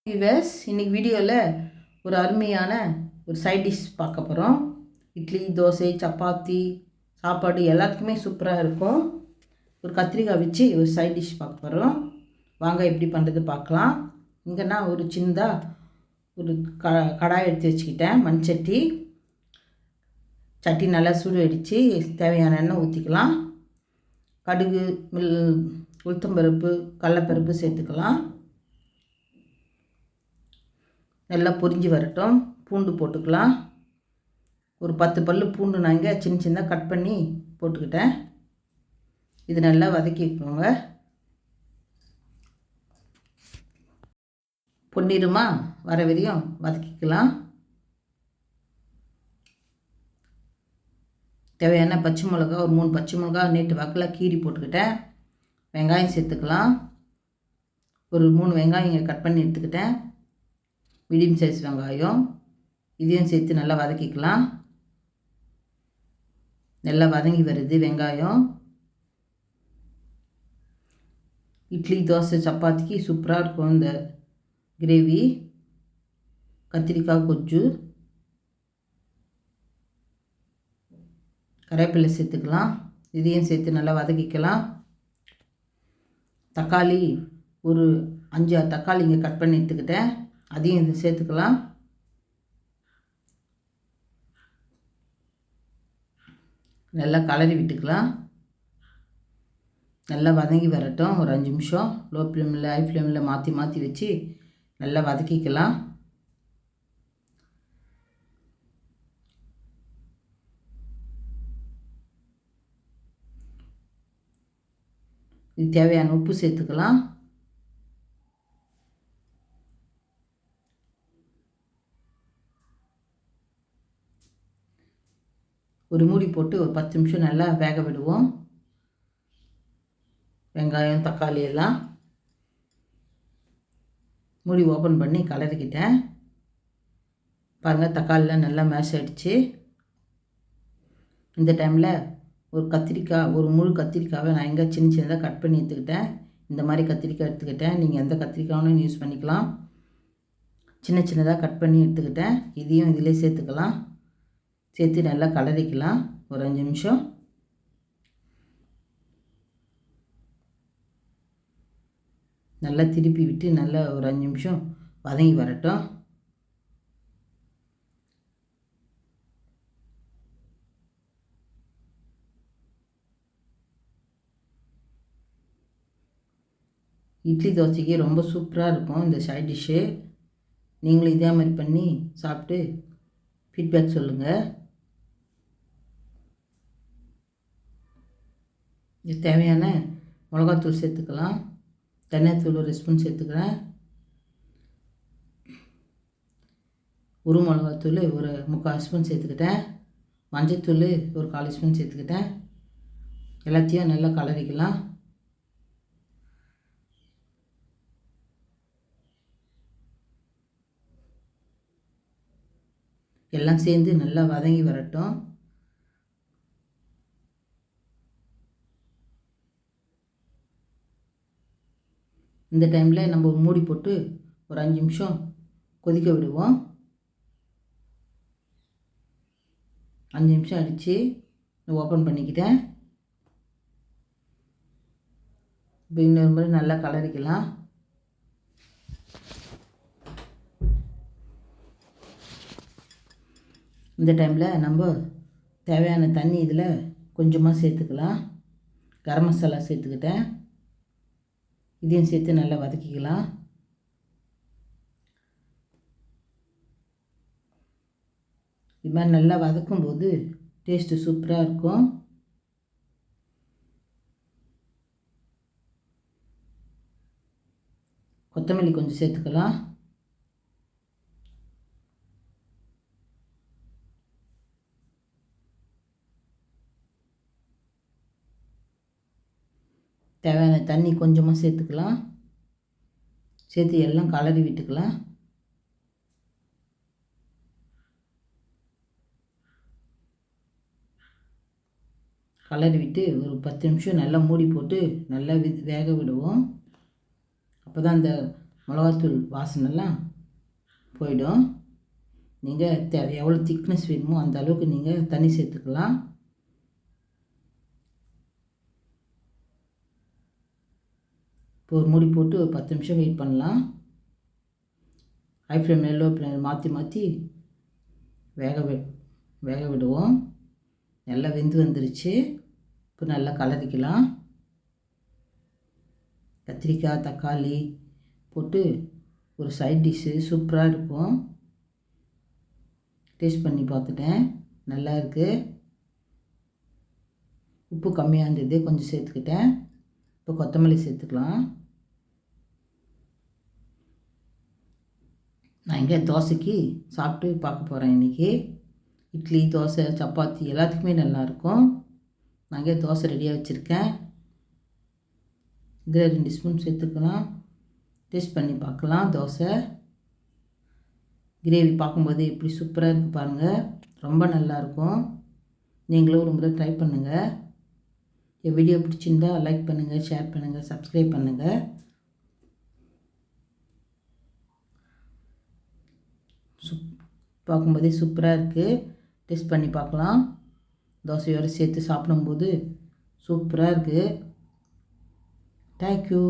Viewers, இன்றைக்கி வீடியோவில் ஒரு அருமையான ஒரு சைட் டிஷ் பார்க்க போகிறோம். இட்லி, தோசை, சப்பாத்தி, சாப்பாடு எல்லாத்துக்குமே சூப்பராக இருக்கும். ஒரு கத்திரிக்காய் வச்சு ஒரு சைட் டிஷ் பார்க்க போகிறோம். வாங்க எப்படி பண்ணுறது பார்க்கலாம். இங்கே நான் ஒரு சின்னதாக ஒரு கடாய் எடுத்து வச்சுக்கிட்டேன். மண் சட்டி நல்லா சூடு அடித்து தேவையான எண்ணெய் ஊற்றிக்கலாம். கடுகு, உளுத்தம்பருப்பு, கடலைப்பருப்பு சேர்த்துக்கலாம். நல்லா பொரிஞ்சு வரட்டும். பூண்டு போட்டுக்கலாம். ஒரு 10 பல்லு பூண்டு நான் இங்கே சின்ன சின்னதாக கட் பண்ணி போட்டுக்கிட்டேன். இது நல்லா வதக்கிக்கோங்க. பொன்னிறமாக வர வரையும் வதக்கிக்கலாம். தேவையான பச்சை மிளகா ஒரு 3 பச்சை மிளகா நீட்டு வாக்கில் கீரி போட்டுக்கிட்டேன். வெங்காயம் சேர்த்துக்கலாம். ஒரு 3 வெங்காயம் இங்கே கட் பண்ணி எடுத்துக்கிட்டேன். மீடியம் சைஸ் வெங்காயம் இதையும் சேர்த்து நல்லா வதக்கிக்கலாம். நல்லா வதங்கி வருது வெங்காயம். இட்லி, தோசை, சப்பாத்திக்கு சூப்பராக இருக்கும் இந்த கிரேவி. கத்திரிக்காய் கொஜ்ஜு, கருவேப்பிலை சேர்த்துக்கலாம். இதையும் சேர்த்து நல்லா வதக்கிக்கலாம். தக்காளி ஒரு 5-6 தக்காளி இங்கே கட் பண்ணி எடுத்துக்கிட்டேன். அதையும் இது சேர்த்துக்கலாம். நல்லா கலரி விட்டுக்கலாம். நல்லா வதங்கி வரட்டும். ஒரு 5 நிமிஷம் லோ ஃப்ளேமில் ஹை ஃப்ளேமில் மாற்றி வச்சு நல்லா வதக்கிக்கலாம். இது தேவையான உப்பு சேர்த்துக்கலாம். ஒரு மூடி போட்டு ஒரு 10 நிமிஷம் நல்லா வேக விடுவோம். வெங்காயம், தக்காளி எல்லாம் மூடி ஓப்பன் பண்ணி கலரிக்கிட்டேன். பாருங்கள், தக்காளிலாம் நல்லா மேஷ் ஆகிடுச்சு. இந்த டைமில் ஒரு கத்திரிக்காய், ஒரு முழு கத்திரிக்காவை நான் எங்கே சின்ன சின்னதாக கட் பண்ணி எடுத்துக்கிட்டேன். இந்த மாதிரி கத்திரிக்காய் எடுத்துக்கிட்டேன். நீங்கள் எந்த கத்திரிக்காயும் யூஸ் பண்ணிக்கலாம். சின்ன சின்னதாக கட் பண்ணி எடுத்துக்கிட்டேன். இதையும் இதிலே சேர்த்துக்கலாம். சேர்த்து நல்லா கலரிக்கலாம். ஒரு 5 நிமிஷம் நல்லா திருப்பி விட்டு நல்லா ஒரு 5 நிமிஷம் வதங்கி வரட்டும். இட்லி, தோசைக்கு ரொம்ப சூப்பராக இருக்கும் இந்த சைட் டிஷ்ஷு. நீங்களும் இதே மாதிரி பண்ணி சாப்பிட்டு ஃபீட்பேக் சொல்லுங்கள். இது தேவையான மிளகாத்தூள் சேர்த்துக்கலாம். தனியாத்தூள் ஒரு ஸ்பூன் சேர்த்துக்கிறேன். ஒரு மிளகாத்தூள் ஒரு 3/4 ஸ்பூன் சேர்த்துக்கிட்டேன். மஞ்சத்தூள் ஒரு 1/4 ஸ்பூன் சேர்த்துக்கிட்டேன். எல்லாத்தையும் நல்லா கலரிக்கலாம். எல்லாம் சேர்ந்து நல்லா வதங்கி வரட்டும். இந்த டைமில் நம்ம மூடி போட்டு ஒரு 5 நிமிஷம் கொதிக்க விடுவோம். 5 நிமிஷம் அடித்து ஓப்பன் பண்ணிக்கிட்டேன். இப்போ இன்னொரு முறை நல்லா கலரிக்கலாம். இந்த டைமில் நம்ம தேவையான தண்ணி இதில் கொஞ்சமாக சேர்த்துக்கலாம். கரம் மசாலா சேர்த்துக்கிட்டேன். இதையும் சேர்த்து நல்லா வதக்கிக்கலாம். இது மாதிரி நல்லா வதக்கும்போது டேஸ்ட்டு சூப்பராக இருக்கும். கொத்தமல்லி கொஞ்சம் சேர்த்துக்கலாம். தேவையான தண்ணி கொஞ்சமாக சேர்த்துக்கலாம். சேர்த்து எல்லாம் கலரி விட்டுக்கலாம். கலரி விட்டு ஒரு 10 நிமிஷம் நல்லா மூடி போட்டு நல்லா வேக விடுவோம். அப்போ தான் அந்த மிளகாத்தூள் வாசனைலாம் போயிடும். நீங்கள் எவ்வளோ திக்னஸ் வேணுமோ அந்த அளவுக்கு நீங்கள் தண்ணி சேர்த்துக்கலாம். இப்போ ஒரு மூடி போட்டு ஒரு 10 நிமிஷம் வெயிட் பண்ணலாம். ஹை ஃப்ளேம் லோ ஃப்ளேம் மாற்றி வேக விடுவோம். நல்லா வெந்து வந்துருச்சு. இப்போ நல்லா கலரிக்கலாம். கத்திரிக்காய் தக்காளி போட்டு ஒரு சைட் டிஷ்ஷு சூப்பராக இருக்கும். டேஸ்ட் பண்ணி பார்த்துட்டேன், நல்லா இருக்குது. உப்பு கம்மியாக இருந்தது, கொஞ்சம் சேர்த்துக்கிட்டேன். இப்போ கொத்தமல்லி சேர்த்துக்கலாம். நான் இங்கே தோசைக்கு சாப்பிட்டு பார்க்க போகிறேன் இன்றைக்கி. இட்லி தோசை சப்பாத்தி எல்லாத்துக்குமே நல்லாயிருக்கும். நான் இங்கே தோசை ரெடியாக வச்சுருக்கேன். இதில் 2 ஸ்பூன் சேர்த்துக்கலாம். டேஸ்ட் பண்ணி பார்க்கலாம். தோசை கிரேவி பார்க்கும்போது எப்படி சூப்பராக இருக்குது பாருங்கள், ரொம்ப நல்லாயிருக்கும். நீங்களும் ஒரு முறை ட்ரை பண்ணுங்கள். என் வீடியோ பிடிச்சிருந்தா லைக் பண்ணுங்கள், ஷேர் பண்ணுங்கள், சப்ஸ்கிரைப் பண்ணுங்கள். பார்க்கும்போதே சூப்பராக இருக்குது. டேஸ்ட் பண்ணி பார்க்கலாம். தோசையோடு சேர்த்து சாப்பிடும்போது சூப்பராக இருக்குது. தேங்க்யூ.